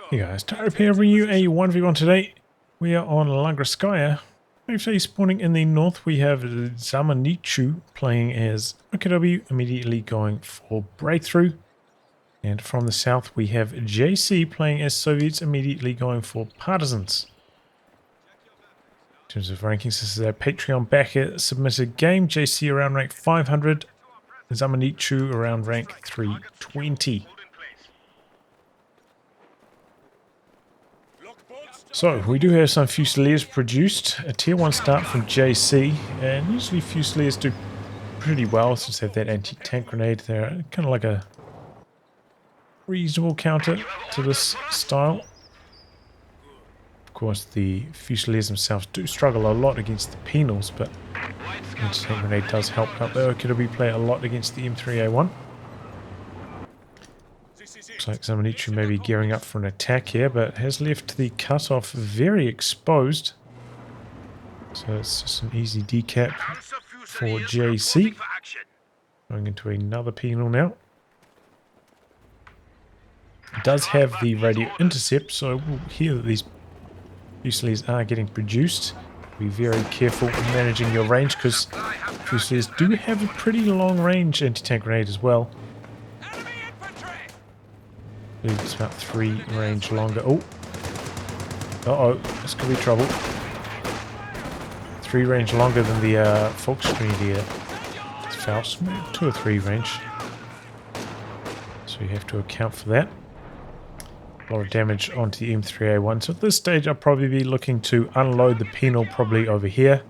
Hey guys, Tyre here bringing you a 1v1 today. We are on Langreskaya. Actually spawning in the north we have Xaminichou playing as OKW, immediately going for breakthrough. And from the south we have JC playing as Soviets, immediately going for Partisans. In terms of rankings, this is a Patreon backer submitted game. JC around rank 500, Xaminichou around rank 320. So, we do have some Fusiliers produced, a tier 1 start from JC, and usually Fusiliers do pretty well since they have that anti-tank grenade. They're kind of like a reasonable counter to this style. Of course, the Fusiliers themselves do struggle a lot against the penals, but the anti-tank grenade does help out the OKW play a lot against the M3A1. Looks like Xaminichou may be gearing up for an attack here, but has left the cutoff very exposed. So it's just an easy decap for JC. Going into another penal now. It does have the radio intercept, so we'll hear that these Fusiliers are getting produced. Be very careful in managing your range, because Fusiliers do have a pretty long range anti-tank grenade as well. It's about 3 range longer. Oh! Uh-oh, this could be trouble. 3 range longer than the Volksgrenadier. It's Faust, 2 or 3 range. So you have to account for that. A lot of damage onto the M3A1. So at this stage I'll probably be looking to unload the penal probably over here.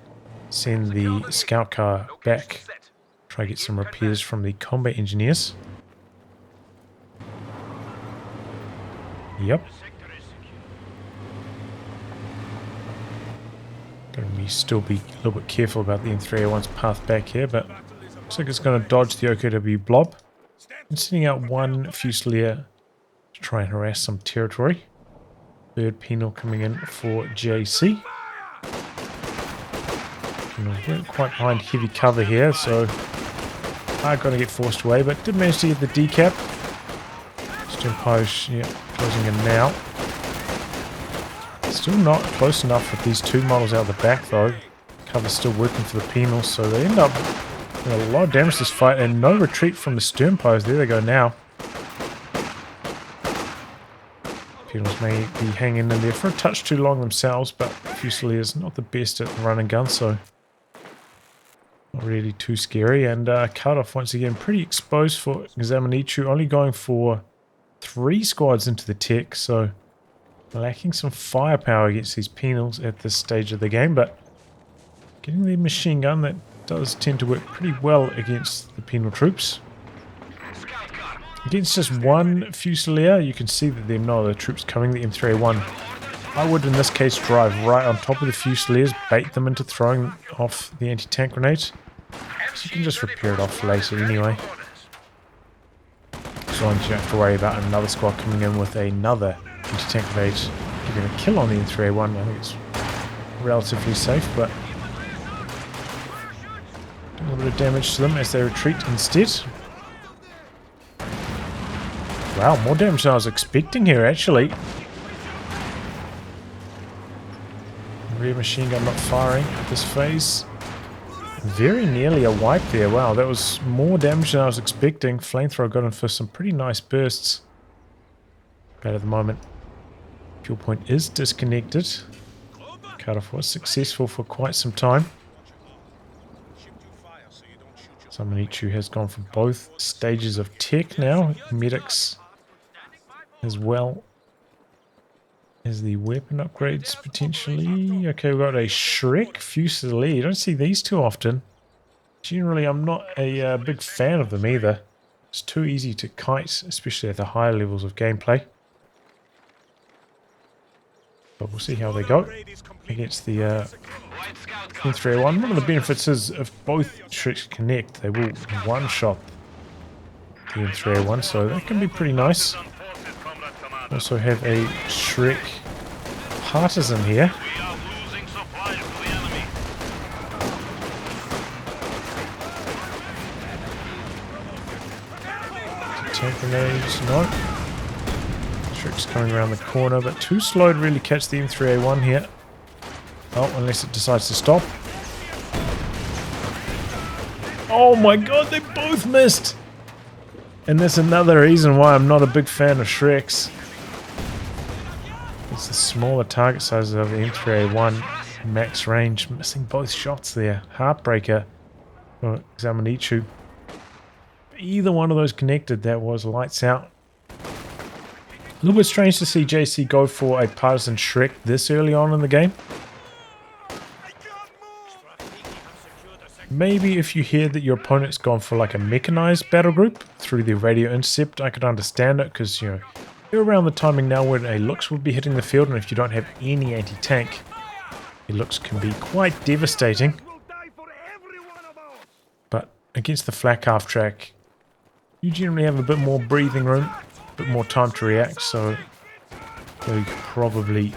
Send the scout car back. Try to get some repairs from the combat engineers. Yep. Gonna still be a little bit careful about the M3A1's path back here, but looks like it's going to dodge the OKW blob. And sending out one Fusilier to try and harass some territory. Third penal coming in for JC. We're quite behind heavy cover here, so are going to get forced away, but did manage to get the decap. Post, yeah, closing in now. Still not close enough with these 2 models out the back though. Cover's still working for the penals, so they end up doing a lot of damage this fight, and no retreat from the stern post. There they go now. Penals may be hanging in there for a touch too long themselves, but Fusiliers not the best at the run and gun, so not really too scary. And cutoff once again pretty exposed for Xaminichou, only going for 3 squads into the tech, so lacking some firepower against these penals at this stage of the game, but getting the machine gun that does tend to work pretty well against the penal troops. Against just one Fusilier, you can see that there are no other troops coming, the M3A1. I would in this case drive right on top of the Fusiliers, bait them into throwing off the anti-tank grenade, so you can just repair it off later anyway. So you don't have to worry about another squad coming in with another anti-tank grenade giving a kill on the M3A1. I think it's relatively safe, but a little bit of damage to them as they retreat instead. Wow, more damage than I was expecting here actually. Rear machine gun not firing at this phase. Very nearly a wipe there. Wow, that was more damage than I was expecting. Flamethrower got in for some pretty nice bursts. But at the moment, fuel point is disconnected. Cutoff was successful for quite some time. Xaminichou has gone for both stages of tech now. Medics as well as the weapon upgrades potentially. Okay, we've got a Shrek Fusilier. You don't see these too often. Generally, I'm not a big fan of them either. It's too easy to kite, especially at the higher levels of gameplay. But we'll see how they go against the M3A1. One of the benefits is if both Shreks connect, they will one-shot the M3A1, so that can be pretty nice. Also have a Shrek Partisan here. Tank grenades, no. Shrik's coming around the corner, but too slow to really catch the M3A1 here. Oh, unless it decides to stop. Oh my god, they both missed! And that's another reason why I'm not a big fan of Shreks. It's the smaller target sizes of the M3A1 max range, missing both shots there. Heartbreaker for Xaminichou. Either one of those connected, that was lights out. A little bit strange to see JC go for a Partisan Shrek this early on in the game. Maybe if you hear that your opponent's gone for like a mechanized battle group through the radio intercept, I could understand it, because, you know, you're around the timing now when a Lux would be hitting the field, and if you don't have any anti-tank, the Lux can be quite devastating. But against the flak half track, you generally have a bit more breathing room, a bit more time to react, so you could probably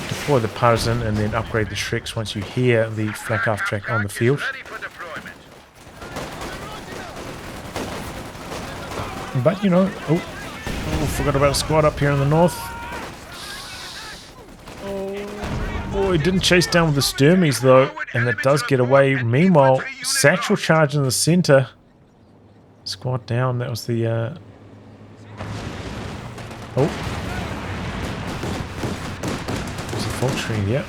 deploy the Partisan and then upgrade the Shreks once you hear the flak half track on the field. But, you know, oh, forgot about a squad up here in the north. Oh boy, didn't chase down with the Sturmies though, and that does get away. Meanwhile, Satchel charge in the center. Squad down, that was the oh. Tree, yep.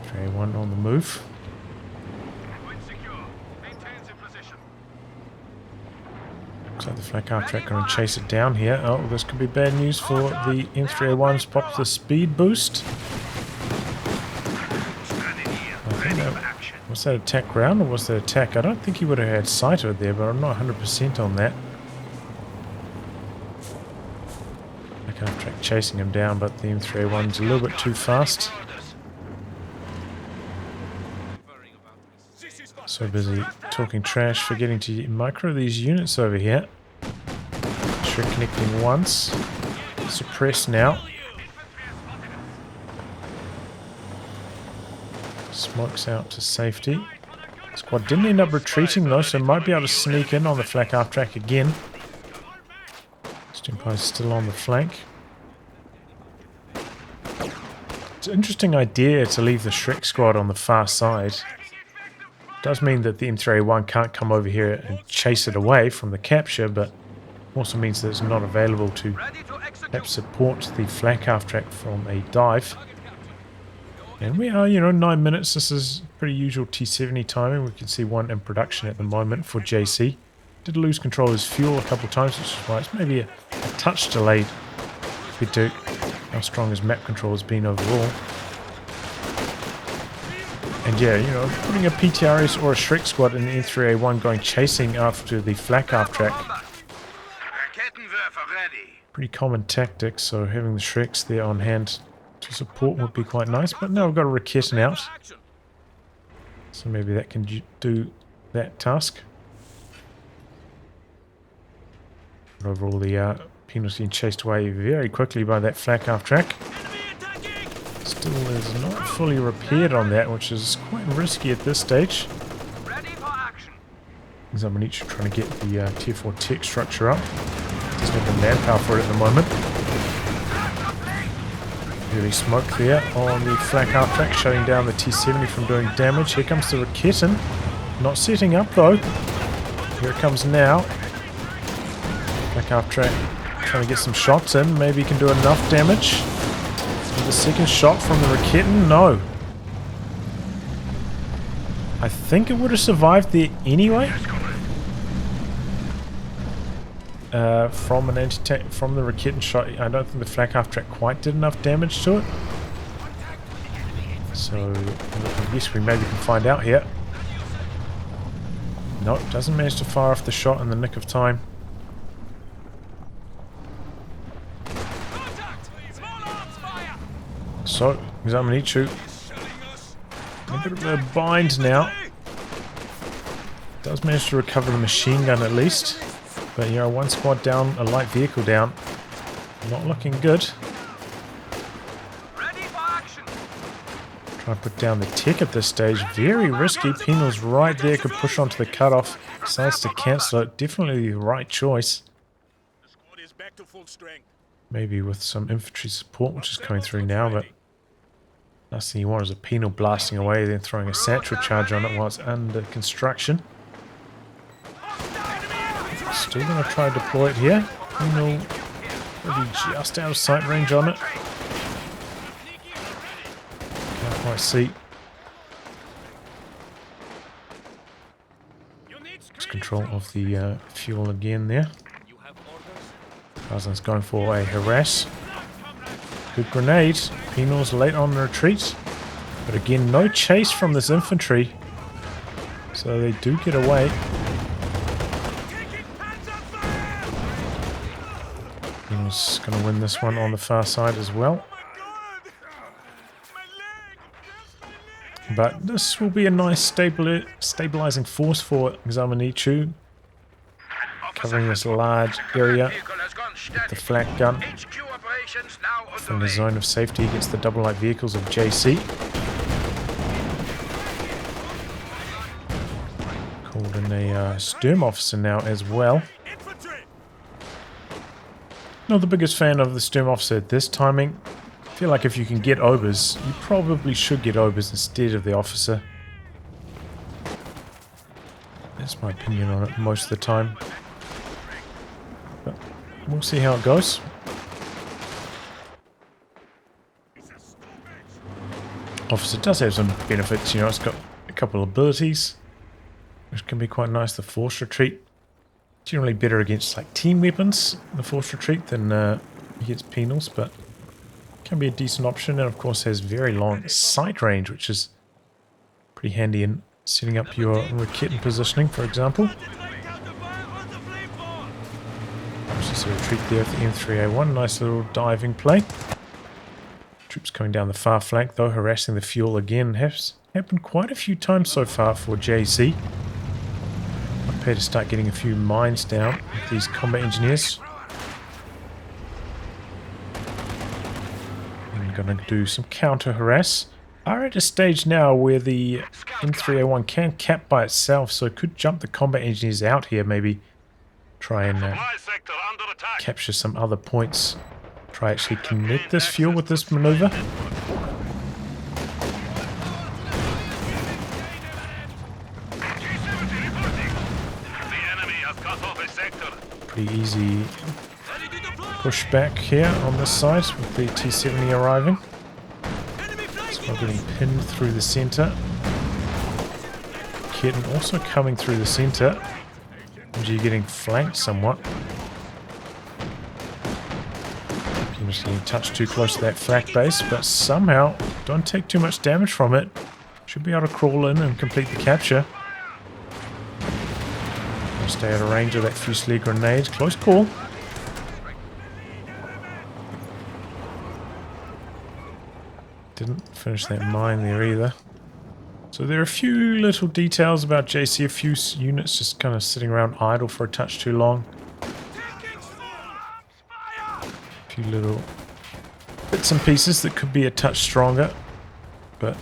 Tray 1 on the move. Looks like the flak half track going to chase it down here. Oh, this could be bad news for the M3A1's popular speed boost. I think that, was that attack ground or was that attack? I don't think he would have had sight of it there, but I'm not 100% on that. Half track chasing him down, but the M3A1's a little bit too fast. So busy talking trash, forgetting to micro these units over here. Shrek connecting once. Suppress now. Smokes out to safety. Squad didn't end up retreating though, so might be able to sneak in on the flak half track again. Empire's still on the flank. It's an interesting idea to leave the Shrek squad on the far side. It does mean that the M3A1 can't come over here and chase it away from the capture, but also means that it's not available to perhaps support the flank half track from a dive. And we are, you know, 9 minutes. This is pretty usual T70 timing. We can see one in production at the moment for JC. Did lose control of his fuel a couple of times, which is why it's maybe a touch delayed compared to how strong his map control has been overall. And yeah, you know, putting a PTRS or a Shrek squad in the M3A1 going chasing after the flak half track. Pretty common tactic, so having the Shreks there on hand to support would be quite nice. But now we've got a Raketin out, so maybe that can do that task. Overall, the Penal's getting chased away very quickly by that flak half track. Still is not fully repaired on that, which is quite risky at this stage. Xaminichou trying to get the tier 4 tech structure up. Doesn't have the manpower for it at the moment. Really smoke there on the flak half track, shutting down the T70 from doing damage. Here comes the Raketin. Not setting up though. Here it comes now. Flak half track trying to get some shots in. Maybe he can do enough damage. The second shot from the Raketin. No. I think it would have survived there anyway. From an anti-tank, from the Raketin shot, I don't think the flak half track quite did enough damage to it. So I guess we maybe can find out here. Nope, doesn't manage to fire off the shot in the nick of time. So Xaminichou a bit of a bind now. Does manage to recover the machine gun at least. But, you know, one squad down, a light vehicle down. Not looking good. Try to put down the tech at this stage. Very risky. Penal's right there. Could push onto the cutoff. Decides to cancel it. Definitely the right choice. back to full strength. Maybe with some infantry support, which is coming through now, but last thing you want is a penal blasting away, then throwing a satchel charge on it while it's under construction. Still going to try to deploy it here. Penal maybe just out of sight range on it. Can't quite see. Just control of the fuel again there. Partisans going for a harass. Good grenade. Penal's late on the retreat. But again, no chase from this infantry. So they do get away. Penal's going to win this one on the far side as well. But this will be a nice stabilizing force for Xaminichou. Covering this large area with the flak gun. From the zone of safety against the double light vehicles of JC. Called in a Sturm officer now as well. Not the biggest fan of the Sturm officer at this timing. I feel like if you can get obers, you probably should get obers instead of the officer. That's my opinion on it most of the time. But we'll see how it goes. Officer does have some benefits, you know, it's got a couple of abilities, which can be quite nice. The forced retreat, generally better against like team weapons, the forced retreat, than against penals, but can be a decent option, and of course has very long sight range, which is pretty handy in setting up your raket positioning, for example. There's just a retreat there with the M3A1, nice little diving play. Troops coming down the far flank though, harassing the fuel again. Has happened quite a few times so far for JC. I'll prepare to start getting a few mines down with these combat engineers. I'm going to do some counter harass. Are at a stage now where the M3A1 can cap by itself, so it could jump the combat engineers out here, maybe try and capture some other points. Try actually connect this fuel with this maneuver. Pretty easy pushback here on this side with the T-70 arriving. So we're getting pinned through the centre. Kitten also coming through the centre. You're getting flanked somewhat. Just getting touched too close to that flak base, but somehow don't take too much damage from it. Should be able to crawl in and complete the capture. Stay out of range of that Fusilier grenade. Close call. Didn't finish that mine there either. So there are a few little details about JC, a few units just kind of sitting around idle for a touch too long. Few little bits and pieces that could be a touch stronger, but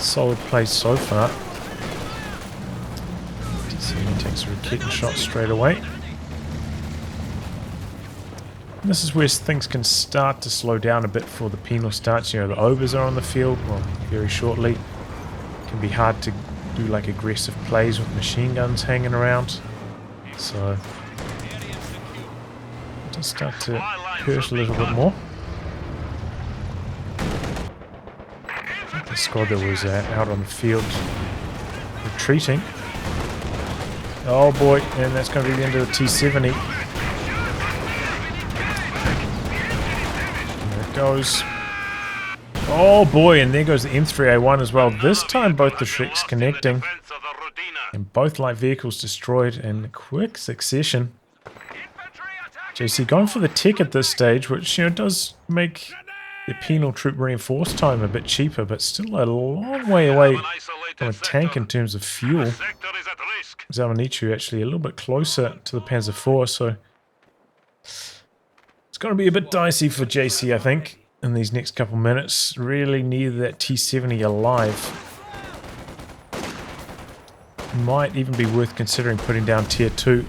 solid play so far. T-70 takes a raketing shot straight away. And this is where things can start to slow down a bit before the penal starts. You know, the overs are on the field, well, very shortly. It can be hard to do like aggressive plays with machine guns hanging around. So start to hurt a little bit more. The squad that was out on the field retreating. Oh boy, and that's going to be the end of the T-70. There it goes. Oh boy, and there goes the M3A1 as well. This time both the Shreks connecting. And both light vehicles destroyed in quick succession. JC going for the tech at this stage, which, you know, does make the penal troop reinforce time a bit cheaper, but still a long way away from a tank in terms of fuel. Xaminichou actually a little bit closer to the Panzer IV, so it's going to be a bit dicey for JC, I think, in these next couple minutes. Really need that T-70 alive. Might even be worth considering putting down Tier 2.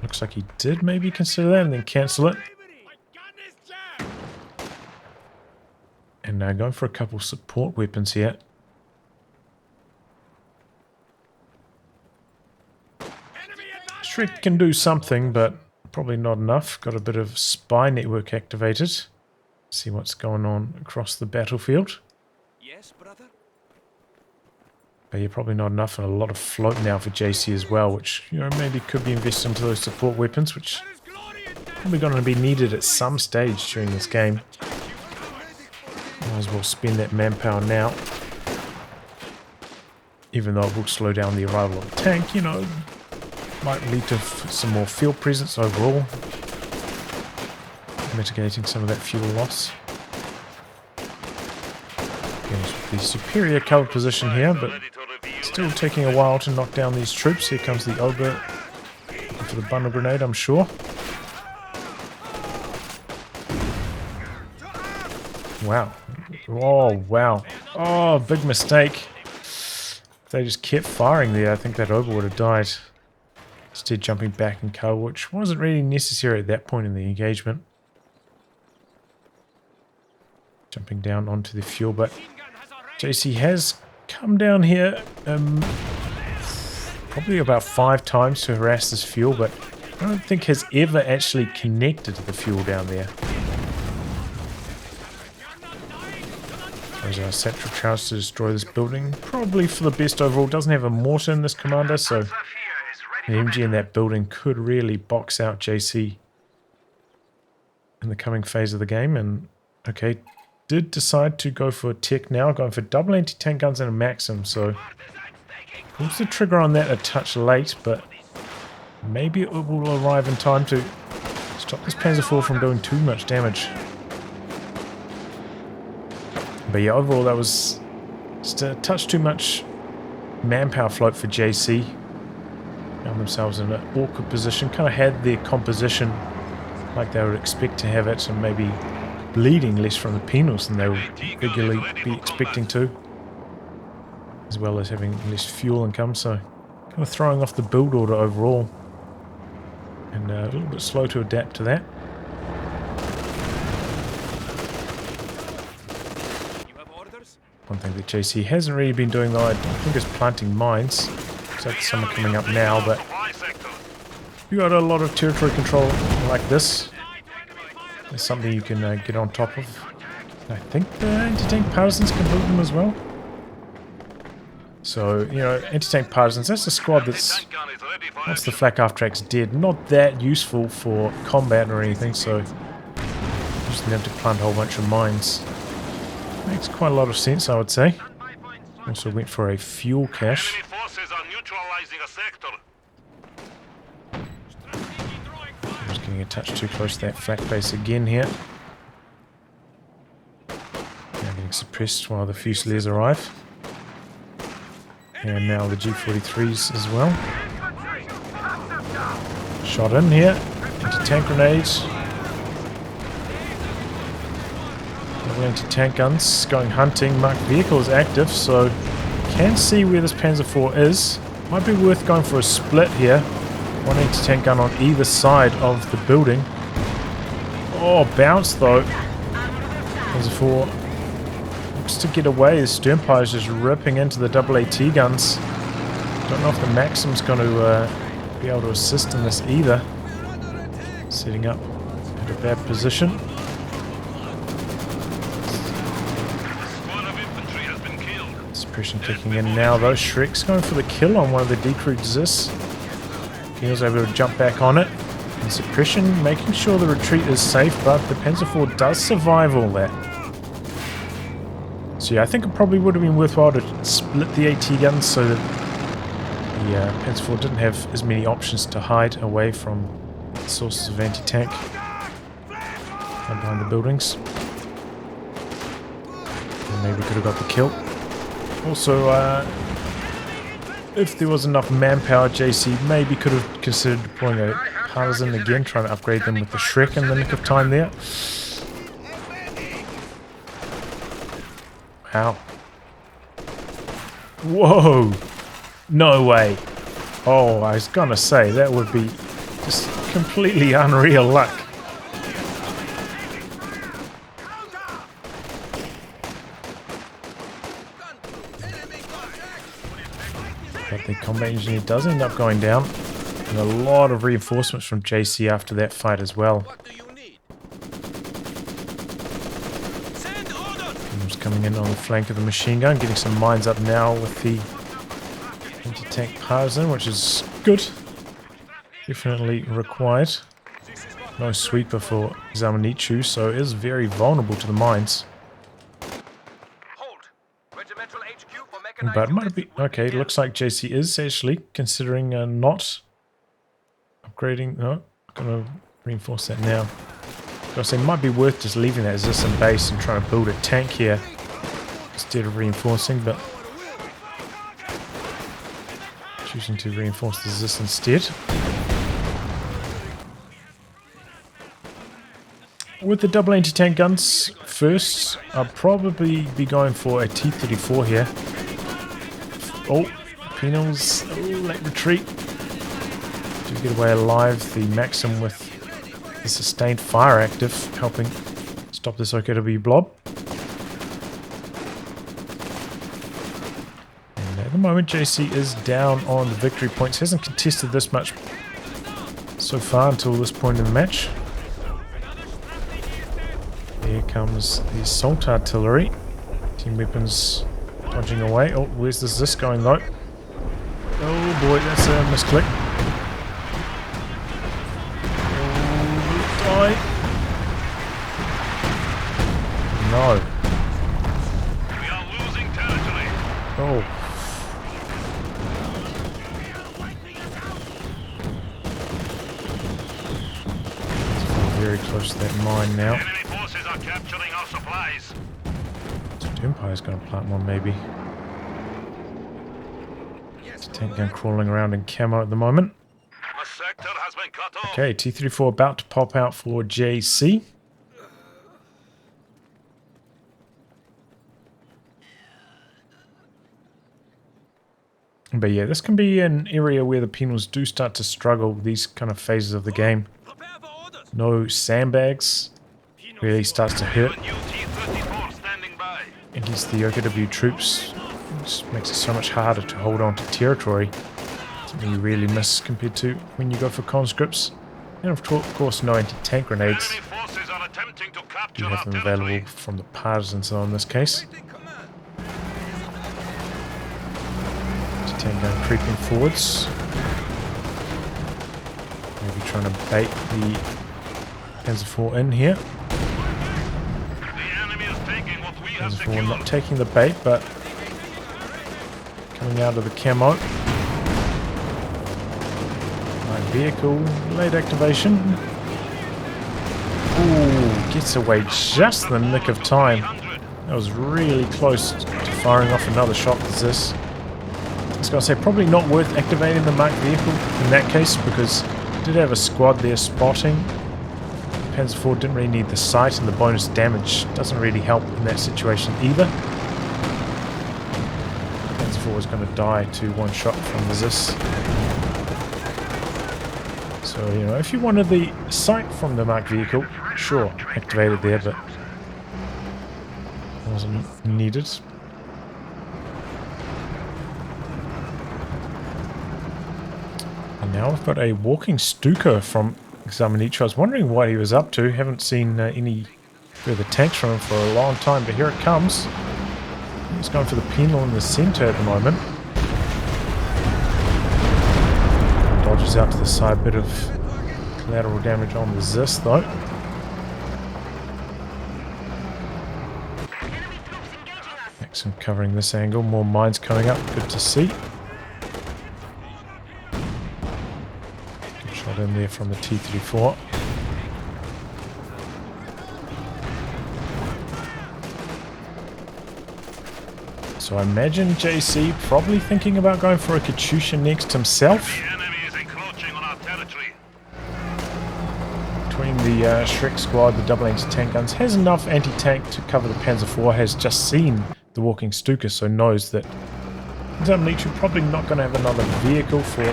Looks like he did maybe consider that and then cancel it. And now going for a couple support weapons here. Shrek can do something, but probably not enough. Got a bit of spy network activated. See what's going on across the battlefield. Yes, brother. But yeah, probably not enough, and a lot of float now for JC as well, which, you know, maybe could be invested into those support weapons, which probably going to be needed at some stage during this game. Might as well spend that manpower now. Even though it will slow down the arrival of the tank, you know, might lead to some more field presence overall, mitigating some of that fuel loss. The superior cover position here, but still taking a while to knock down these troops. Here comes the Ogre for the bundle grenade, I'm sure. Wow. Oh, wow. Oh, big mistake. If they just kept firing there, I think that Ogre would have died. Instead jumping back in cover, which wasn't really necessary at that point in the engagement. Jumping down onto the fuel, but JC has come down here probably about 5 times to harass this fuel, but I don't think has ever actually connected to the fuel down there. There's our Satchel Charge to destroy this building. Probably for the best overall. Doesn't have a mortar in this commander, so the MG in that building could really box out JC in the coming phase of the game. And okay, did decide to go for a tech now, going for double anti-tank guns and a Maxim, so pulls the trigger on that a touch late, but maybe it will arrive in time to stop this Panzer IV from doing too much damage. But yeah, overall that was just a touch too much manpower float for JC. Found themselves in an awkward position, kind of had their composition like they would expect to have it, and maybe bleeding less from the penals than they would regularly be expecting to, as well as having less fuel income, so kind of throwing off the build order overall, and a little bit slow to adapt to that. One thing that JC hasn't really been doing though, I think, is planting mines. Looks like some are coming up now, but you got a lot of territory control like this. It's something you can get on top of. I think the anti-tank Partisans can build them as well. So, you know, anti-tank Partisans, that's a squad that's, once the flak half track's dead, not that useful for combat or anything, so just need to plant a whole bunch of mines. Makes quite a lot of sense, I would say. Also went for a fuel cache. Just getting a touch too close to that flak base again here. Now getting suppressed while the Fusiliers arrive. And now the G43s as well. Shot in here. Anti-tank grenades. Anti-tank guns going hunting. Marked vehicle is active, so can see where this Panzer IV is. Might be worth going for a split here. One anti-tank gun on either side of the building. Oh, bounce though. Panzer IV looks to get away. The Sternpire is just ripping into the AAT guns. Don't know if the Maxim's going to be able to assist in this either. Setting up at a bad position. Suppression kicking in now though. Shrek's going for the kill on one of the decruisers. He was able to jump back on it. And suppression making sure the retreat is safe, but the Panzer IV does survive all that. So yeah, I think it probably would have been worthwhile to split the AT guns so that the Panzer IV didn't have as many options to hide away from the sources of anti-tank behind the buildings. And maybe could have got the kill. Also, if there was enough manpower, JC maybe could have considered deploying a Partisan again, trying to upgrade them with the Shrek in the nick of time there. Wow. Whoa! No way! Oh, I was gonna say, that would be Just completely unreal luck. But the combat engineer does end up going down. And a lot of reinforcements from JC after that fight as well. Just coming in on the flank of the machine gun, getting some mines up now with the anti-tank Partisan, which is good. Definitely required. No sweeper for Xaminichou, so it is very vulnerable to the mines. But it might be... Okay, looks like JC is actually considering not upgrading... No, gonna reinforce that now. Because it might be worth just leaving that resistant base and trying to build a tank here instead of reinforcing, but choosing to reinforce the resistance instead. With the double anti-tank guns first, I'll probably be going for a T-34 here. Oh, Penals, late retreat. Do get away alive. The Maxim with the sustained fire active, helping stop this OKW blob. And at the moment, JC is down on the victory points. Hasn't contested this much so far until this point in the match. Here comes the assault artillery. Team weapons dodging away. Oh, where's this going though? Oh boy, that's a misclick. Oh, die. No. We are losing territory. Oh. It's very close to that mine now. Enemy forces are capturing our supplies. Empire's going to plant one, maybe. Tank gun crawling around in camo at the moment. A sector has been cut off. Okay, T-34 about to pop out for JC. But yeah, this can be an area where the Penals do start to struggle these kind of phases of the game. No sandbags really starts to hurt against the OKW troops. It just makes it so much harder to hold on to territory. Something you really miss compared to when you go for conscripts. And of course no anti-tank grenades. You have them available from the Partisans in this case. Anti-tank gun creeping forwards. Maybe trying to bait the Panzer IV in here. Panzer IV not taking the bait, but coming out of the camo. My vehicle, late activation. Ooh, gets away just in the nick of time. That was really close to firing off another shot as this. I was going to say, probably not worth activating the marked vehicle in that case, because it did have a squad there spotting. Panzer IV didn't really need the sight, and the bonus damage doesn't really help in that situation either. Panzer IV is going to die to one shot from the Zis. So, you know, if you wanted the sight from the marked vehicle, sure, activate it there, but it wasn't needed. And now we've got a walking Stuka from Xaminichou. I was wondering what he was up to. Haven't seen any further tanks from him for a long time, but here it comes. He's going for the penal in the center at the moment. Dodges out to the side, bit of collateral damage on the Zis though. Maxim covering this angle, more mines coming up, good to see. Shot in there from the T-34. So I imagine JC probably thinking about going for a Katyusha next himself. The enemy is encroaching on our territory. Between the Shrek squad, the double anti-tank guns, has enough anti-tank to cover the Panzer IV, has just seen the walking Stuka, so knows that Xaminichou probably not going to have another vehicle for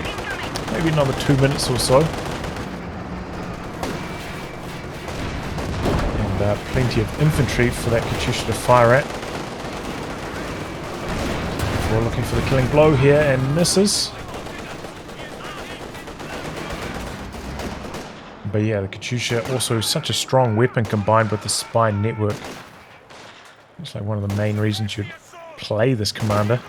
maybe another 2 minutes or so. And plenty of infantry for that Katyusha to fire at. We're looking for the killing blow here and misses. But yeah, the Katyusha also such a strong weapon combined with the spy network. It's like one of the main reasons you'd play this commander.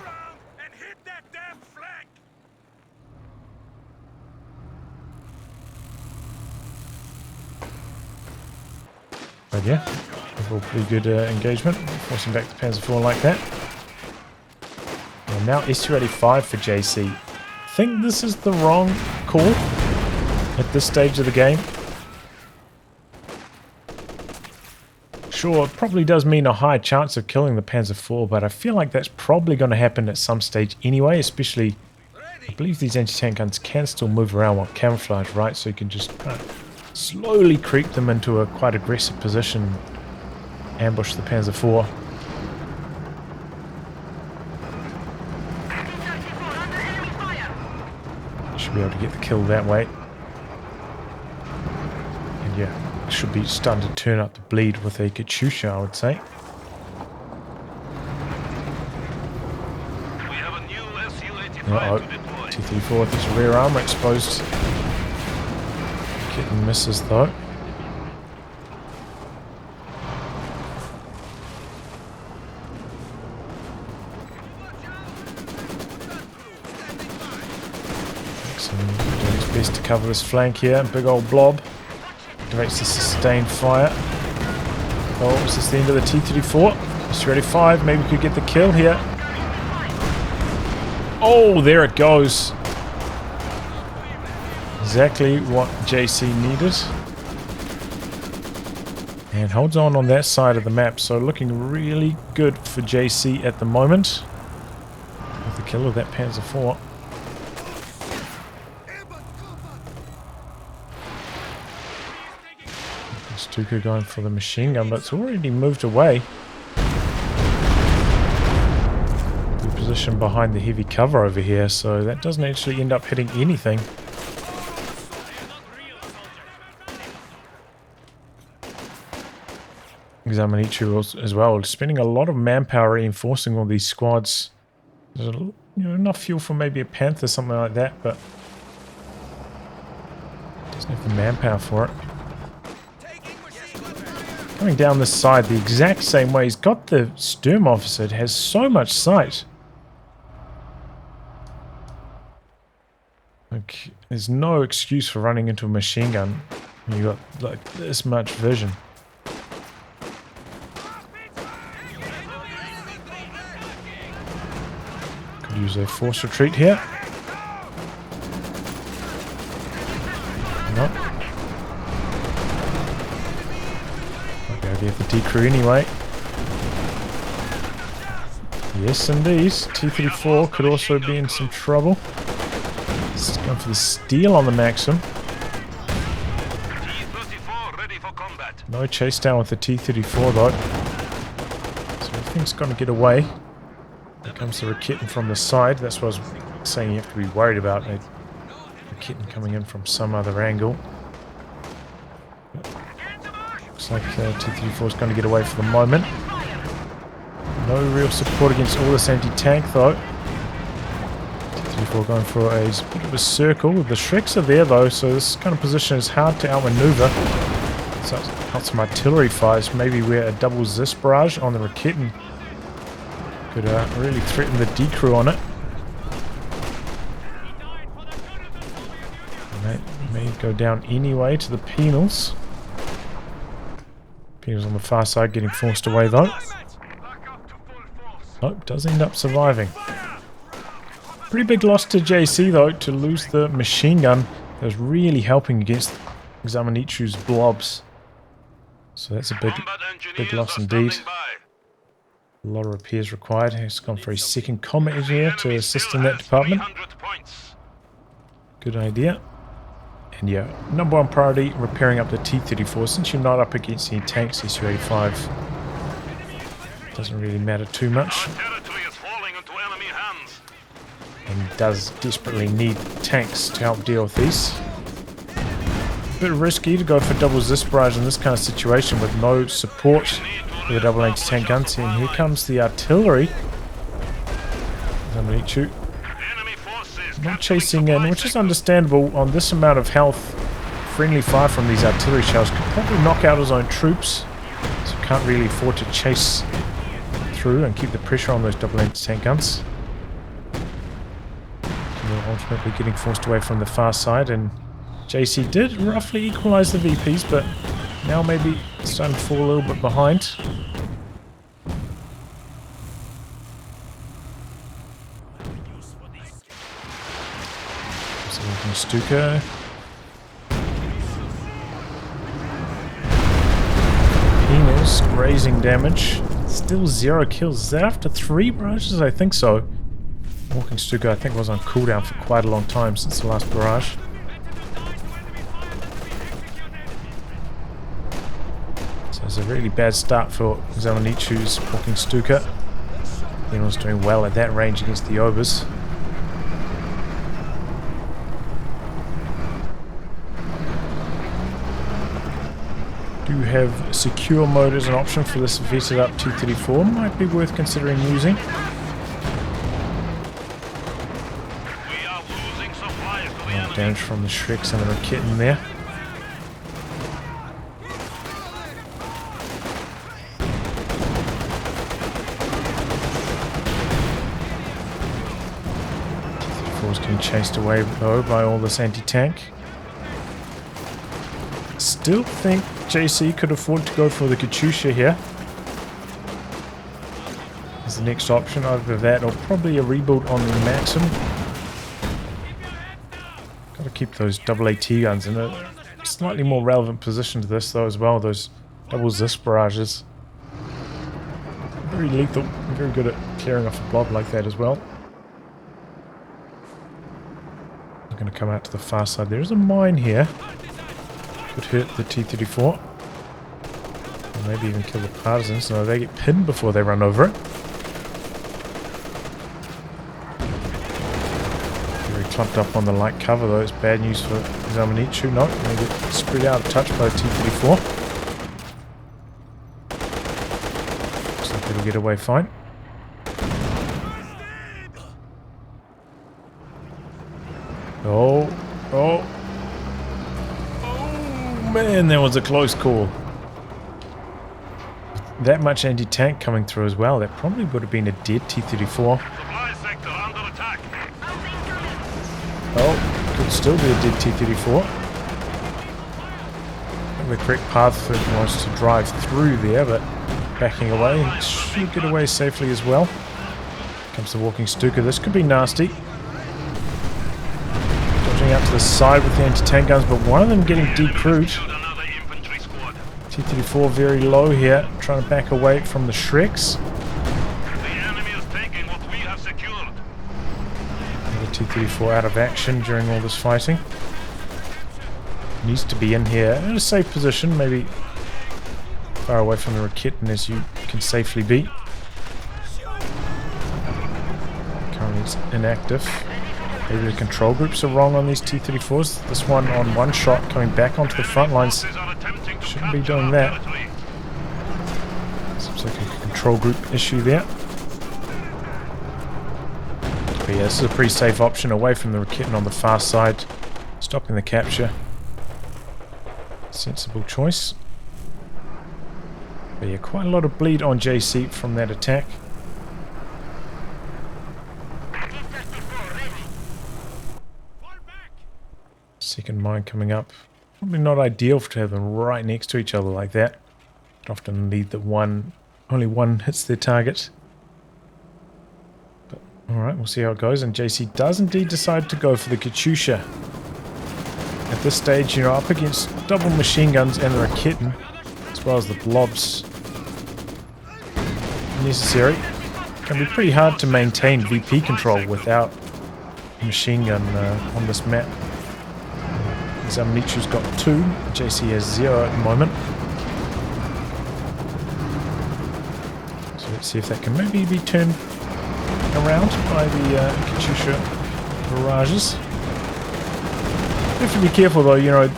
But yeah, overall pretty good engagement, forcing back the Panzer IV like that. And now S285 for JC. I think this is the wrong call at this stage of the game. Sure, it probably does mean a high chance of killing the Panzer IV, but I feel like that's probably going to happen at some stage anyway, especially, I believe these anti-tank guns can still move around while camouflage, right? So you can just kind of slowly creep them into a quite aggressive position, ambush the Panzer IV. Should be able to get the kill that way. And yeah, should be starting to turn up the bleed with a Katyusha, I would say. We have a new Su-85 to deploy. T-34 with his rear armor exposed. Getting misses though. Doing his best to cover this flank here. Big old blob. Activates the sustained fire. Oh, is this the end of the T-34? S285, maybe we could get the kill here. Oh, there it goes. Exactly what JC needed. And holds on that side of the map, so looking really good for JC at the moment. With the kill of that Panzer IV. Stuka going for the machine gun, but it's already moved away. Good position behind the heavy cover over here, so that doesn't actually end up hitting anything. Xaminichou as well, spending a lot of manpower reinforcing all these squads. There's enough fuel for maybe a Panther, something like that, but doesn't have the manpower for it. Coming down this side the exact same way. He's got the Sturmofficer. It has so much sight. Like, there's no excuse for running into a machine gun when you got like this much vision. Could use a forced retreat here. No. We have the decrew anyway. Yes, indeed. T-34 could also be in some trouble. This is going for the steal on the Maxim. T-34 ready for combat. No chase down with the T-34 though. So everything's going to get away. Here comes the Raketin from the side. That's what I was saying you have to be worried about. A Raketin coming in from some other angle. Looks like T-34 is going to get away for the moment. No real support against all this anti-tank though. T-34 going for a bit of a circle. The Shreks are there though, so this kind of position is hard to outmaneuver. So out some artillery fires. Maybe we're a double Zis barrage on the Raketin. Could really threaten the decrew on it. May go down anyway to the penals. Penals on the far side getting forced away though. Nope, does end up surviving. Pretty big loss to JC though, to lose the machine gun. That was really helping against Xaminichou's blobs. So that's a big loss indeed. A lot of repairs required. He's gone for a second combat engineer to assist in that department. Good idea. And yeah, number one priority, repairing up the T-34. Since you're not up against any tanks, Su-85 doesn't really matter too much. And does desperately need tanks to help deal with these. a bit risky to go for double Zis barrage in this kind of situation with no support for the double anti-tank guns. And here comes the artillery. Xaminichou not chasing in, which is understandable on this amount of health. Friendly fire from these artillery shells could probably knock out his own troops, so can't really afford to chase through and keep the pressure on those double anti-tank guns. Ultimately getting forced away from the far side, and JC did roughly equalize the VPs, but now maybe starting to fall a little bit behind. So looking Stuka. Penis grazing damage. Still 0 kills. Is that after 3 barrages? I think so. Walking Stuka, I think, was on cooldown for quite a long time since the last barrage. So it's a really bad start for Xaminichou's Walking Stuka. He was doing well at that range against the Obers. Do have secure mode as an option for this vetted up T-34. Might be worth considering using. Damage from the Shreks and the Rocket in there. T-34's getting chased away though by all this anti-tank. Still think JC could afford to go for the Katyusha here as the next option. Either that or probably a rebuild on the Maxim. Got to keep those double AT guns in a slightly more relevant position to this though as well. Those double Zis barrages. Very lethal, very good at clearing off a blob like that as well. They're going to come out to the far side. There's a mine here. Could hurt the T-34. Or maybe even kill the Partisans. No, they get pinned before they run over it. Clumped up on the light cover though. It's bad news for Xaminichou. No, they get spread out of touch by the T-34. Looks like it'll get away fine. Oh, oh. Oh man, that was a close call. That much anti-tank coming through as well. That probably would have been a dead T-34. Oh, could still be a dead T-34. The correct path was to drive through there, but backing away and should get away safely as well. Comes the Walking Stuka. This could be nasty. Dodging out to the side with the anti-tank guns, but one of them getting decrewed. T-34 very low here, trying to back away from the Shreks. T-34 out of action during all this fighting. Needs to be in here in a safe position, maybe far away from the Raketin as you can safely be. Currently it's inactive. Maybe the control groups are wrong on these T-34s. This one on one shot coming back onto the front lines shouldn't be doing that. Seems like a control group issue there. But yeah, this is a pretty safe option away from the Raketin on the far side, stopping the capture. Sensible choice. But yeah, quite a lot of bleed on JC from that attack. Second mine coming up. Probably not ideal to have them right next to each other like that. Often lead that only one hits their target. Alright, we'll see how it goes, and JC does indeed decide to go for the Katyusha. At this stage, you know, up against double machine guns and the Raketin, as well as the blobs necessary, it can be pretty hard to maintain VP control without a machine gun on this map. Xaminichou's got 2, JC has 0 at the moment. So let's see if that can maybe be turned around by the Katyusha barrages. You have to be careful though, you know,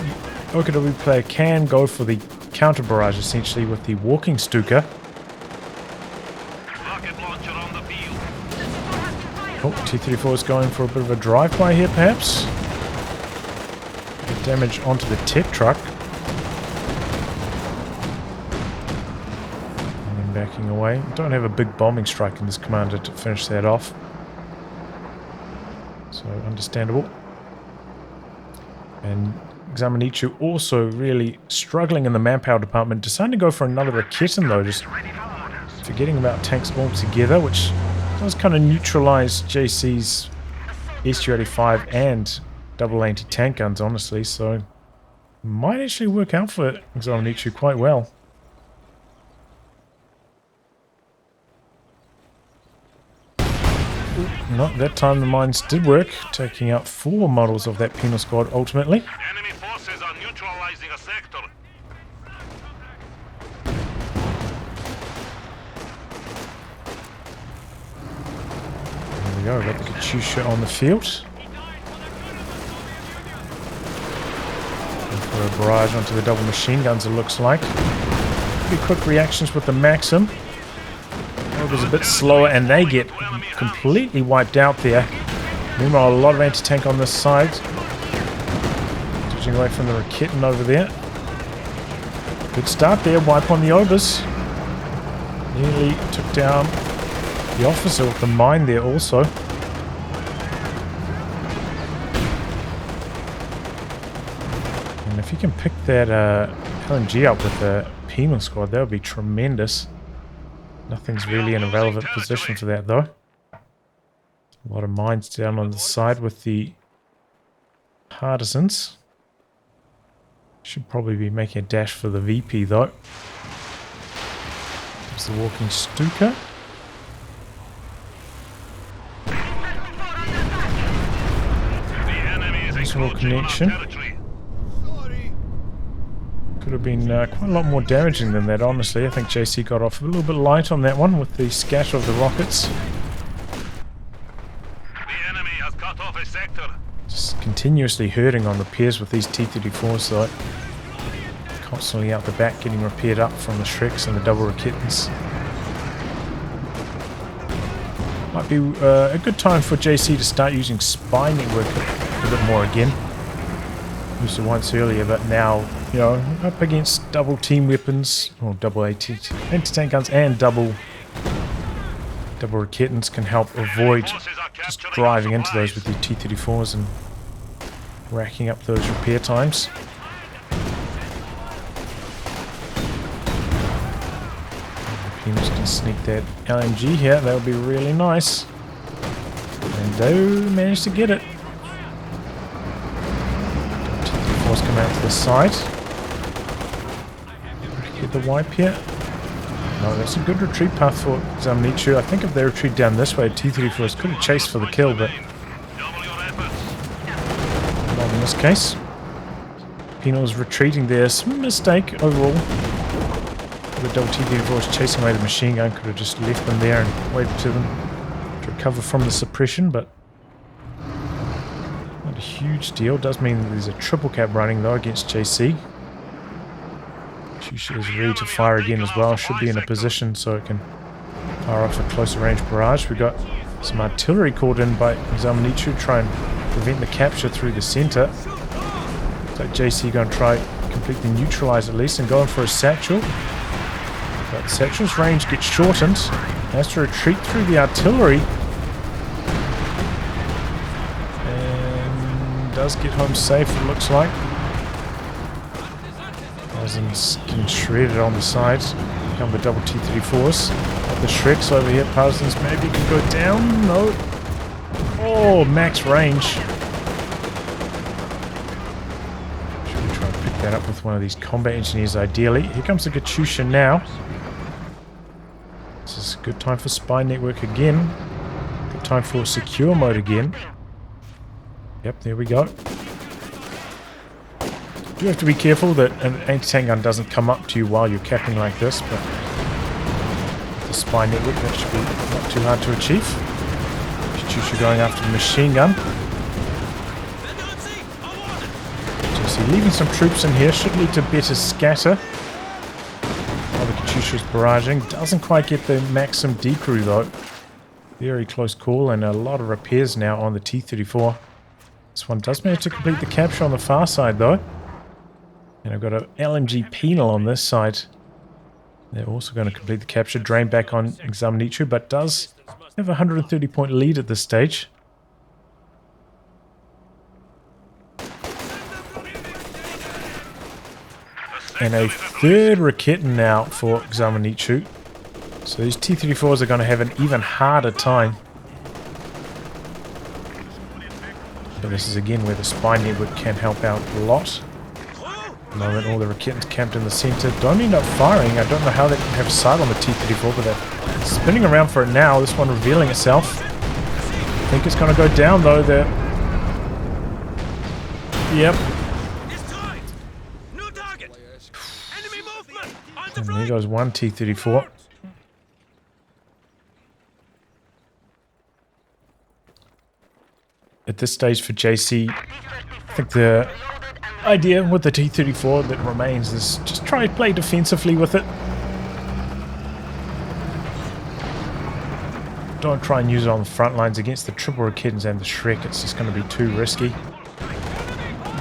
OKW player can go for the counter barrage essentially with the walking Stuka. Rocket launcher on the field. Oh, T-34 is going for a bit of a drive-by here perhaps. Get damage onto the tech truck. And then backing away. Don't have a big bombing strike in this commander to finish that off. So understandable. And Xaminichou also really struggling in the manpower department. Deciding to go for another Raketin though, just forgetting about tanks altogether, which does kind of neutralize JC's SU-85 and double anti-tank guns, honestly, so might actually work out for Xaminichou quite well. Not that time the mines did work, taking out 4 models of that penal squad ultimately. Enemy forces are neutralizing a sector. There we go, we've got the Katyusha on the field. And for a barrage onto the double machine guns it looks like. Pretty quick reactions with the Maxim. It was a bit slower and they get completely wiped out there. Meanwhile, a lot of anti-tank on this side. Switching away from the Raketin over there. Good start there, wipe on the Obers. Nearly took down the officer with the mine there also. And if you can pick that LNG up with the penal squad, that would be tremendous. Nothing's really in a relevant position for that though. A lot of mines down on the side with the Partisans. Should probably be making a dash for the VP though. There's the walking Stuka. Visual connection. Could have been quite a lot more damaging than that, honestly. I think JC got off a little bit light on that one with the scatter of the rockets. The enemy has cut off a sector. Just continuously hurting on repairs with these T-34s though. Constantly out the back getting repaired up from the Shreks and the double Raketins. Might be a good time for JC to start using spy network a bit more again. Used it once earlier, but now, you know, up against double team weapons, or double anti-tank guns and double Raketins can help avoid just driving into those with your T-34s and racking up those repair times. Penals can sneak that LMG here, that would be really nice. And they managed to get it. T-34s come out to the side. Get the wipe here. No, that's a good retreat path for Xaminichou. I think if they retreat down this way, T-34s could have chased for the kill, but not in this case. Penal's retreating there. Some mistake overall. The double T-34s chasing away the machine gun. Could have just left them there and waited to them to recover from the suppression, but not a huge deal. Does mean that there's a triple cap running though against JC. She is ready to fire again as well. Should be in a position so it can fire off a closer range barrage. We got some artillery called in by Xaminichou to try and prevent the capture through the center. So JC going to try completely neutralize at least and going for a satchel. But satchel's range gets shortened. Has to retreat through the artillery. And does get home safe, it looks like. Partisans getting shredded on the side. Come the double T-34s. Got the Shreks over here. Partisans maybe can go down. No. Oh, max range. Should we try and pick that up with one of these combat engineers ideally. Here comes the Katyusha now. This is a good time for spy network again. Good time for secure mode again. Yep, there we go. You have to be careful that an anti-tank gun doesn't come up to you while you're capping like this, but with the spy network that should be not too hard to achieve. Katyusha going after the machine gun. JC See, leaving some troops in here should lead to better scatter. While the Katyusha's barraging. Doesn't quite get the Maxim decrew though. Very close call, and a lot of repairs now on the T-34. This one does manage to complete the capture on the far side though. And I've got an LMG penal on this side. They're also going to complete the capture. Drain back on Xaminichou, but does have a 130 point lead at this stage. And a third Raketin now for Xaminichou. So these T-34s are going to have an even harder time. But this is again where the spy network can help out a lot. At the moment all the Raketins camped in the center don't end up firing. I don't know how they can have sight on the T-34, but they're spinning around for it now. This one revealing itself. I think it's going to go down though. There. Yep. And there goes one T-34. At this stage for JC, I think the idea with the T-34 that remains is just try to play defensively with it. Don't try and use it on the front lines against the triple Raketins and the Shrek. It's just going to be too risky.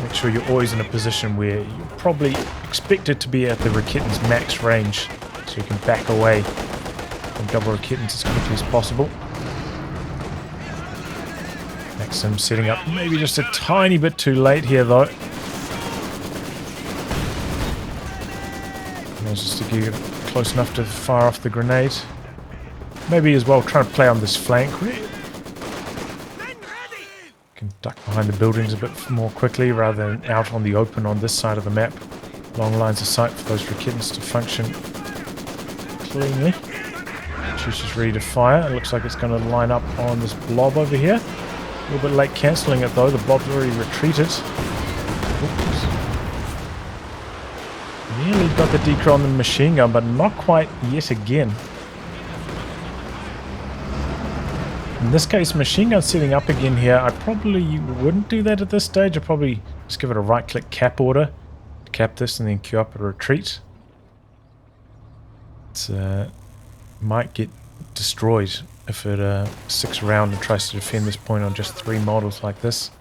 Make sure you're always in a position where you're probably expected to be at the Raketin's max range, so you can back away from double Raketins as quickly as possible. Maxim setting up maybe just a tiny bit too late here though. Just to get close enough to fire off the grenade. Maybe as well trying to play on this flank. Can duck behind the buildings a bit more quickly rather than out on the open on this side of the map. Long lines of sight for those Raketins to function cleanly. Katyusha's ready to fire. It looks like it's going to line up on this blob over here. A little bit late cancelling it though. The blob's already retreated. Oops. Nearly got the decro on the machine gun, but not quite yet again. In this case, machine gun setting up again here. I probably wouldn't do that at this stage. I'd probably just give it a right-click cap order. Cap this and then queue up a retreat. It might get destroyed if it sticks around and tries to defend this point on just 3 models like this.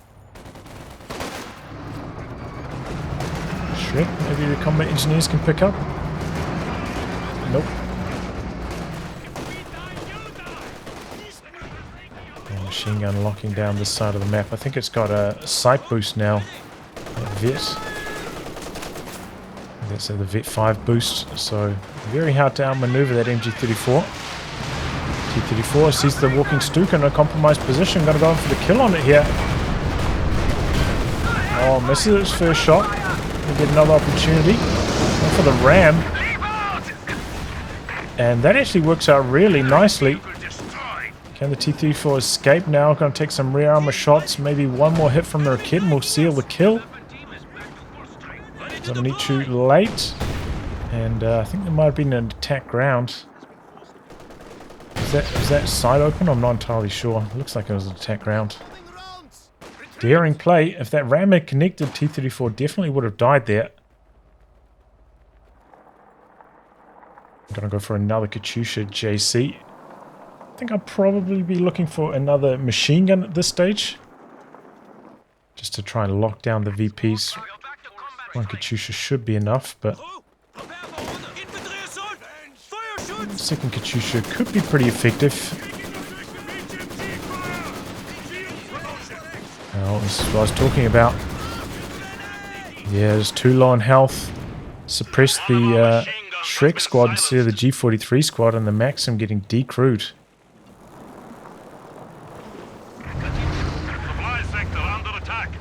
Maybe the combat engineers can pick up. Nope. Oh, machine gun locking down this side of the map. I think it's got a sight boost now. Vet. That's the Vet 5 boost. So very hard to outmaneuver that MG34. T-34 sees the walking Stuka in a compromised position. Gonna go in for the kill on it here. Oh, misses its first shot. We'll get another opportunity. Go for the ram. And that actually works out really nicely. Can the T-34 escape now? Going to take some rear armor shots. Maybe one more hit from the Raketin will seal the kill. Xaminichou late. And I think there might have been an attack ground. Is that side open? I'm not entirely sure. It looks like it was an attack ground. Daring play. If that ram had connected, T-34 definitely would have died there. I'm going to go for another Katyusha JC. I think I'll probably be looking for another machine gun at this stage. Just to try and lock down the VPs. One Katyusha should be enough, but... second Katyusha could be pretty effective. Oh, this is what I was talking about. Yeah, it's too low on health. Suppress the Shrek squad instead of the G43 squad, and the Maxim getting decrewed.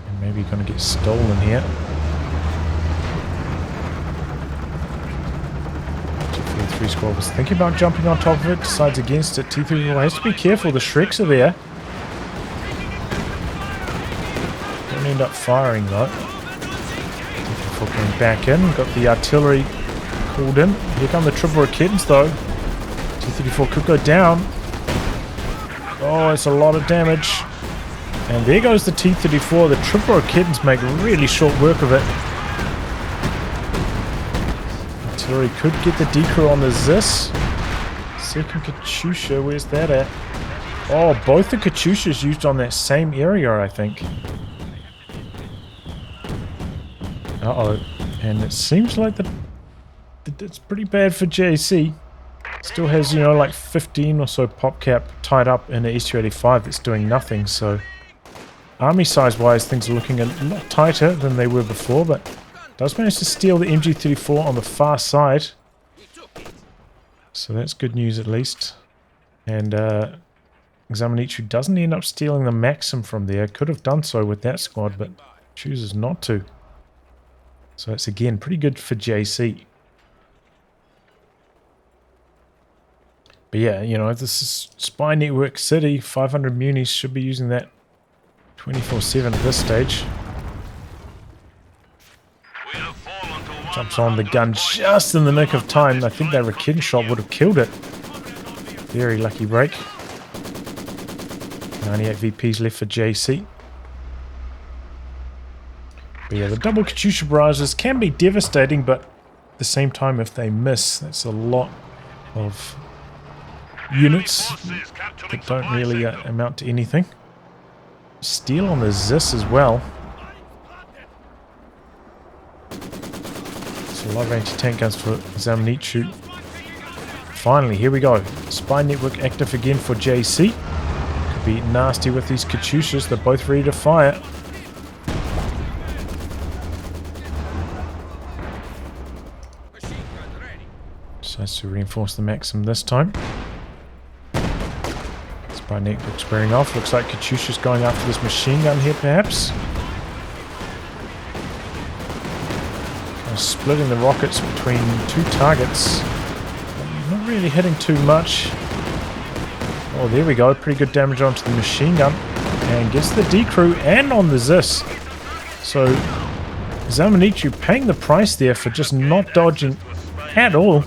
And maybe going to get stolen here. G43 squad was thinking about jumping on top of it, decides against it. T3 has to be careful, the Shreks are there. End up firing though. Before coming back in, got the artillery called in. Here come the triple Raketins though. T-34 could go down. Oh, it's a lot of damage. And there goes the T-34. The triple Raketins make really short work of it. Artillery could get the decrew on the Zis. Second Katyusha, where's that at? Oh, both the Katyushas used on that same area, I think. Uh-oh. And it seems like it's pretty bad for JC. Still has, you know, like 15 or so pop cap tied up in an SU-85 that's doing nothing, so... Army size-wise, things are looking a lot tighter than they were before, but does manage to steal the MG-34 on the far side. So that's good news at least. And Xaminichou doesn't end up stealing the Maxim from there. Could have done so with that squad, but chooses not to. So it's again pretty good for JC. But yeah, you know, this is Spy Network City. 500 munis, should be using that 24/7 at this stage. Jumps on the gun just in the nick of time. I think that Raketten shot would have killed it. Very lucky break. 98 VPs left for JC. But yeah, the double Katyusha barrages can be devastating, but at the same time, if they miss, that's a lot of units that don't really amount to anything. Steal on the Zis as well. So a lot of anti-tank guns for Xaminichou. Finally, here we go. Spy network active again for JC. Could be nasty with these Katyushas. They're both ready to fire. So has to reinforce the Maxim this time. Spy network's wearing off. Looks like Katyusha's going after this machine gun here, perhaps. Kind of splitting the rockets between two targets. Not really hitting too much. Oh, there we go. Pretty good damage onto the machine gun. And gets the decrew and on the Zis. So, Xaminichou paying the price there for just not dodging at all.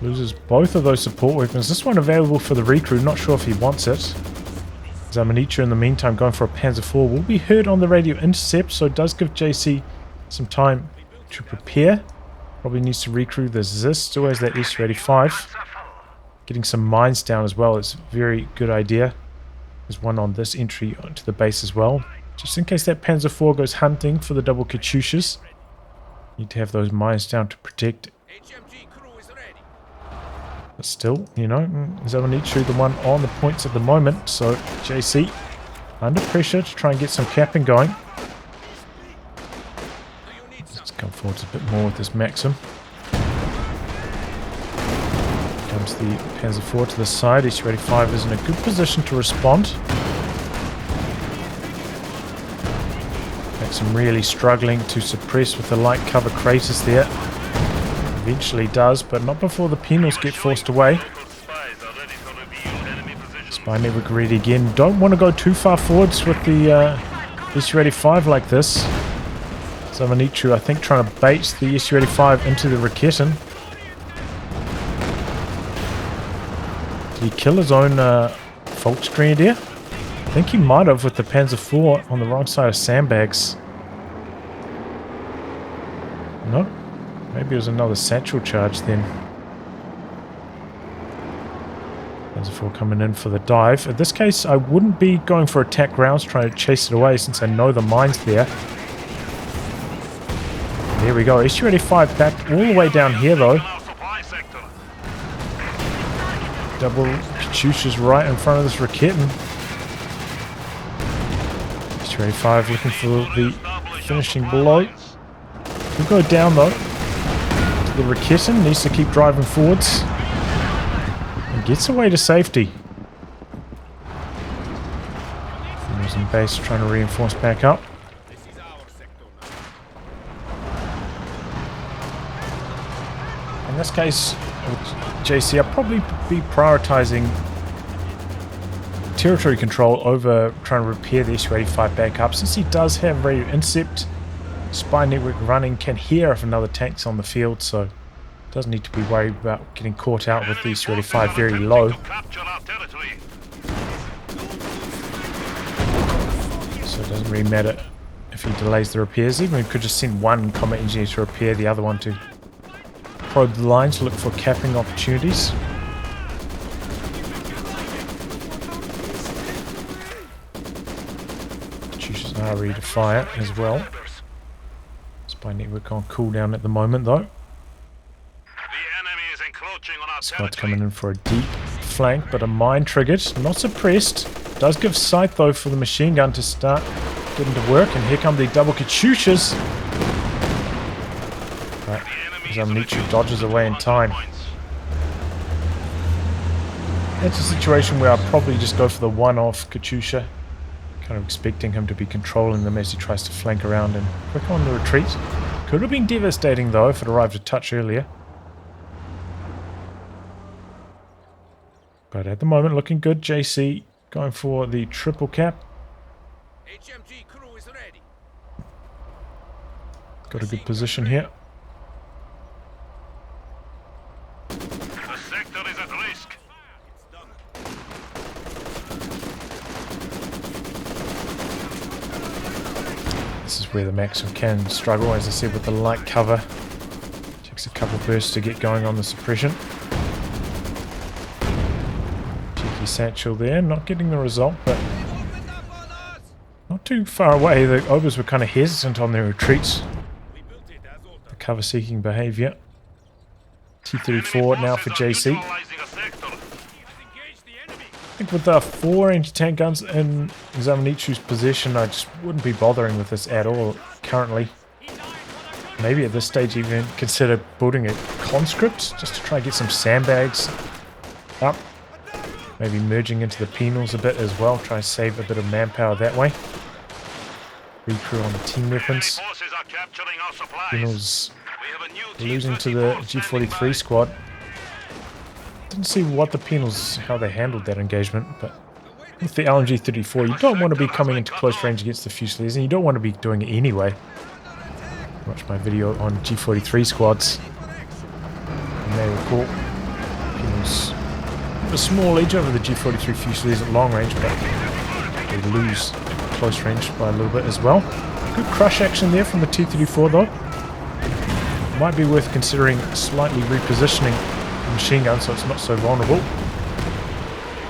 Loses both of those support weapons. This one available for the recruit. Not sure if he wants it. Xaminichou in the meantime going for a Panzer IV. Will be heard on the radio intercept, so it does give JC some time to prepare. Probably needs to recruit the Zis. Still has that SU-85. Getting some mines down as well is a very good idea. There's one on this entry onto the base as well. Just in case that Panzer IV goes hunting for the double Katyushas. Need to have those mines down to protect. But still, you know, Xaminichou the one on the points at the moment. So JC under pressure to try and get some capping going. Let's come forwards a bit more with this Maxim. Comes the Panzer IV to the side. SU-85 is in a good position to respond. Maxim really struggling to suppress with the light cover craters there. Eventually does, but not before the penals get forced away. Spy network ready again. Don't want to go too far forwards with the SU-85 like this. Xaminichou, I think, trying to bait the SU-85 into the Raketten. Did he kill his own Volksgrenadier? I think he might have with the Panzer IV on the wrong side of sandbags. No. Maybe it was another satchel charge then. Panzer IV coming in for the dive. In this case, I wouldn't be going for attack rounds, trying to chase it away since I know the mine's there. There we go. SU-85 back all the way down here though. Double Katyusha's right in front of this Raketten. SU-85 looking for the finishing blow. We'll go down though. The Raketten needs to keep driving forwards and gets away to safety. Using base trying to reinforce back up. In this case, with JC, I'll probably be prioritizing territory control over trying to repair the SU-85 back up, since he does have radio intercept. Spy network running, can hear if another tank's on the field, so doesn't need to be worried about getting caught out with the SU-85 very low. So it doesn't really matter if he delays the repairs. Even he could just send one combat engineer to repair, the other one to probe the lines, look for capping opportunities. Katyusha's now ready to fire as well. Spy network on cooldown at the moment though. Squad's coming in for a deep flank, but a mine triggered. Not suppressed. Does give sight though for the machine gun to start getting to work, and here come the double Katyushas. Right, Xaminichou dodges away in time. It's a situation where I'll probably just go for the one-off Katyusha. Kind of expecting him to be controlling them as he tries to flank around and quick on the retreat. Could have been devastating though if it arrived a touch earlier. But at the moment, looking good. JC going for the triple cap. HMG crew is ready. Got a good position here. The sector is at risk. This is where the Maxim can struggle, as I said, with the light cover. Takes a couple bursts to get going on the suppression. Cheeky satchel there, not getting the result, but not too far away. The Obers were kind of hesitant on their retreats. The cover-seeking behaviour. T-34 now for JC. I think with the 4 anti-tank guns in Xaminichou's possession, I just wouldn't be bothering with this at all currently. Maybe at this stage even consider building a conscript just to try and get some sandbags up. Maybe merging into the penals a bit as well, try and save a bit of manpower that way. Recrew on the team weapons. Penals losing to the G43 squad. Didn't see what the penals, how they handled that engagement, but with the LMG-34 you don't want to be coming into close range against the Fusiliers, and you don't want to be doing it anyway. Watch my video on G43 squads. You may recall penals a small edge over the G43 Fusiliers at long range, but they lose close range by a little bit as well. Good crush action there from the T-34 though. Might be worth considering slightly repositioning the machine gun so it's not so vulnerable.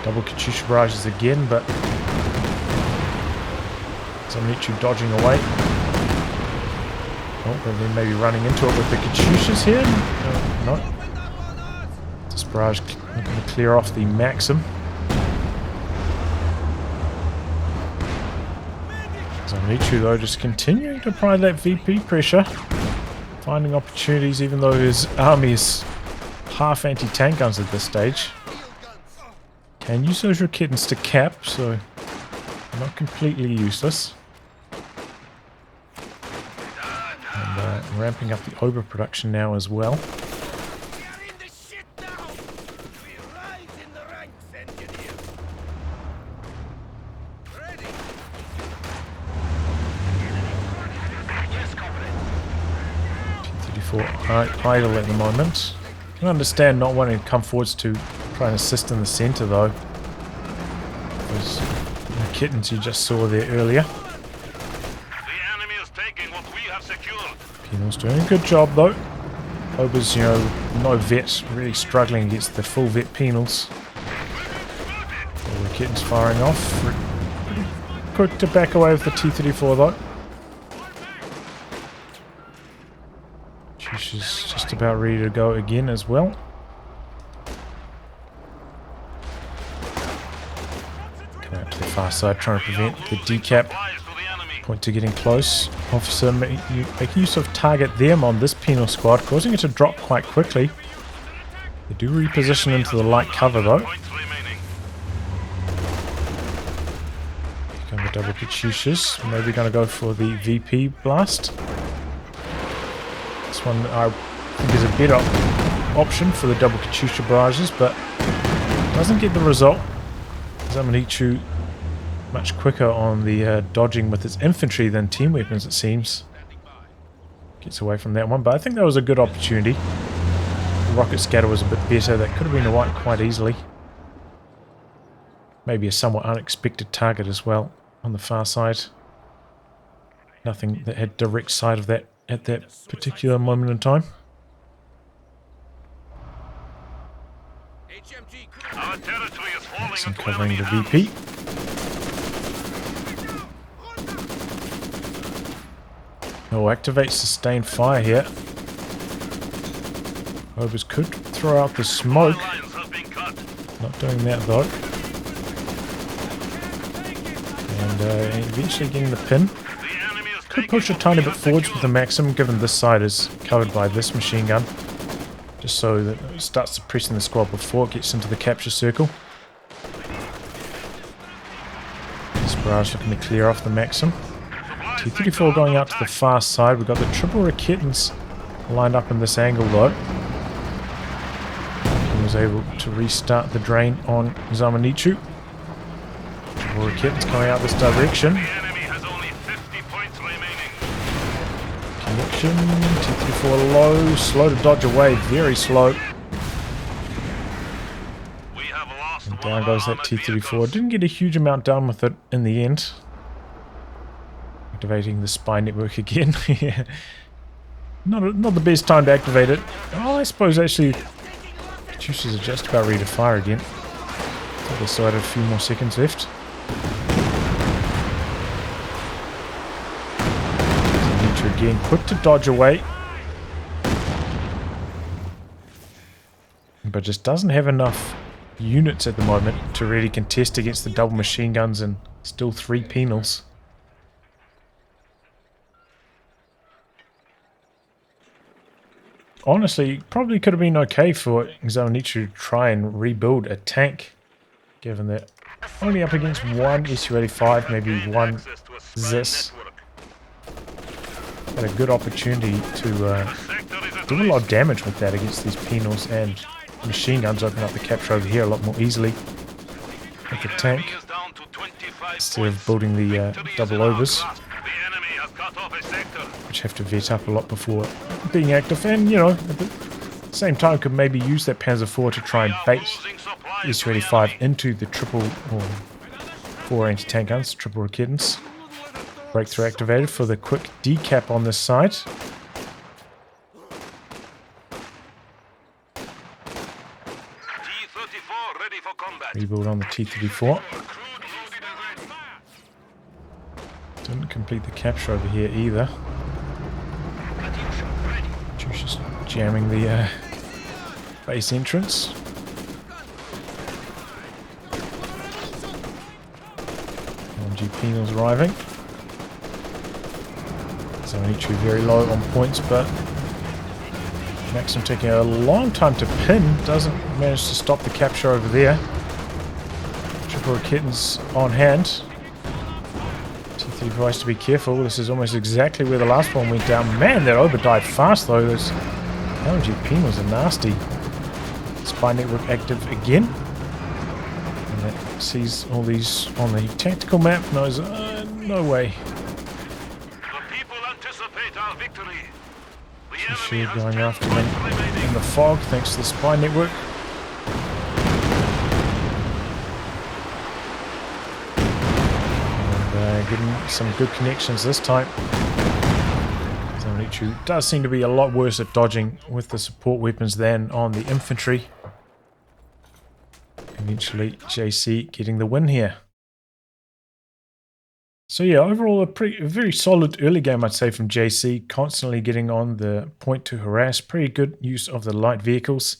Double Katyusha barrages again, but Xaminichou dodging away. Oh, but then maybe running into it with the Katyushas here. No. This barrage looking to clear off the Maxim. Xaminichou though just continuing to apply that VP pressure. Finding opportunities even though his army is half anti-tank guns at this stage. Can use those Raketans to cap, so not completely useless. And ramping up the Ober production now as well. Idle at the moment. Can understand not wanting to come forwards to try and assist in the centre though. Those kittens you just saw there earlier. The enemy is taking what we have secured. Penal's doing a good job though. Obers, you know, no vets, really struggling against the full vet penals. The kittens firing off. Quick to back away with the T-34 though. She's just about ready to go again as well. Coming out to the far side, trying to prevent the decap. Point to getting close. Officer making use of target them on this penal squad, causing it to drop quite quickly. They do reposition into the light cover though. Here come the double Katyushas. Maybe going to go for the VP blast. This one I think is a better option for the double Katyusha barrages, but doesn't get the result. Xaminichou much quicker on the dodging with its infantry than team weapons, it seems. Gets away from that one, but I think that was a good opportunity. The rocket scatter was a bit better. That could have been a wipe quite easily. Maybe a somewhat unexpected target as well on the far side. Nothing that had direct sight of that at that particular moment in time. HMG crew. Our territory is falling Maxim into covering enemy the hands. VP. Oh, activate sustained fire here. Obers could throw out the smoke. Our lines have been cut. Not doing that though. And eventually getting the pin. The enemy is Could taking push a what tiny we bit have forwards with secured. the Maxim, given this side is covered by this machine gun. Just so that it starts suppressing the squad before it gets into the capture circle. This barrage looking to clear off the Maxim. T-34 going out to the far side. We've got the triple Raketans lined up in this angle though. He was able to restart the drain on Xaminichou. Triple Raketans coming out this direction. The enemy has only 50 points remaining. Connection, T-34 low, slow to dodge away, very slow. We have lost And one down of goes our that armored T-34. vehicles. Didn't get a huge amount done with it in the end. Activating the spy network again. Yeah. Not the best time to activate it. Oh, I suppose actually Katyushas are just about ready to fire again. They still had a few more seconds left. Xaminichou again, quick to dodge away. But just doesn't have enough units at the moment to really contest against the double machine guns and still 3 penals. Honestly, probably could have been okay for Xaminichou to try and rebuild a tank, given that only up against one Su-85, maybe Gained one access to a spy ZIS. network. Had a good opportunity to The sector is at do a lot of risk. damage with that against these penals, and machine guns open up the capture over here a lot more easily with the tank, Enemy is down to 25 instead of points. building the Victory is double in our overs, grasp. The enemy has cut off a sector. which have to vet up a lot before being active, and you know, at the same time could maybe use that Panzer IV to try and bait Losing supplies to the Su-85 enemy. into the triple or 4 anti-tank guns, triple Raketans. Breakthrough activated for the quick decap on this side. T-34 ready for combat. Rebuild on the T-34. Crude loaded and ready. Didn't complete the capture over here either. Just jamming the base entrance. LMG penals arriving. Xaminichou very low on points, but Maxim taking a long time to pin. Doesn't manage to stop the capture over there. Triple Raketans on hand. T-34 has to be careful. This is almost exactly where the last one went down. Man, that Ober died fast though. Those LMG penals are nasty. Spy network active again. And that sees all these on the tactical map. Knows, no way. The people anticipate our victory. The Shishir enemy has going 10 after points them remaining. in the fog thanks to the spy network. And getting some good connections this time. Xaminichou does seem to be a lot worse at dodging with the support weapons than on the infantry. Eventually JC getting the win here. So yeah, overall a very solid early game, I'd say, from JC, constantly getting on the point to harass. Pretty good use of the light vehicles,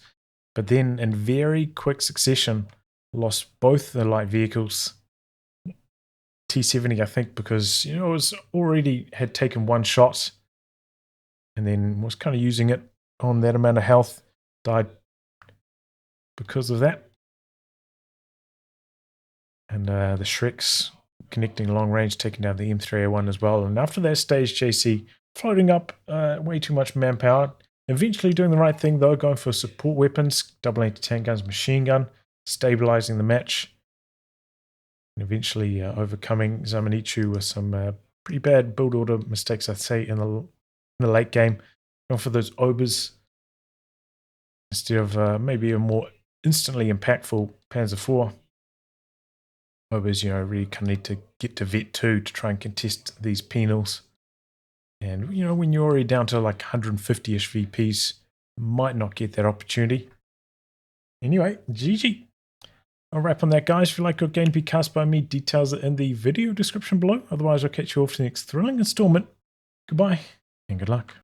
but then in very quick succession lost both the light vehicles. T-70, I think, because it was already had taken one shot and then was kind of using it on that amount of health, died because of that. And the Shreks connecting long range, taking down the M3A1 as well. And after that stage, JC floating up way too much manpower. Eventually doing the right thing though, going for support weapons, double anti-tank guns, machine gun, stabilizing the match. And eventually overcoming Xaminichou with some pretty bad build order mistakes, I'd say, in the late game. Going for those Obers instead of maybe a more instantly impactful Panzer IV. Obers, really kind of need to get to Vet 2 to try and contest these penals. And, when you're already down to like 150-ish VPs, might not get that opportunity. Anyway, GG. I'll wrap on that, guys. If you like good game to be cast by me, details are in the video description below. Otherwise, I'll catch you off to the next thrilling installment. Goodbye and good luck.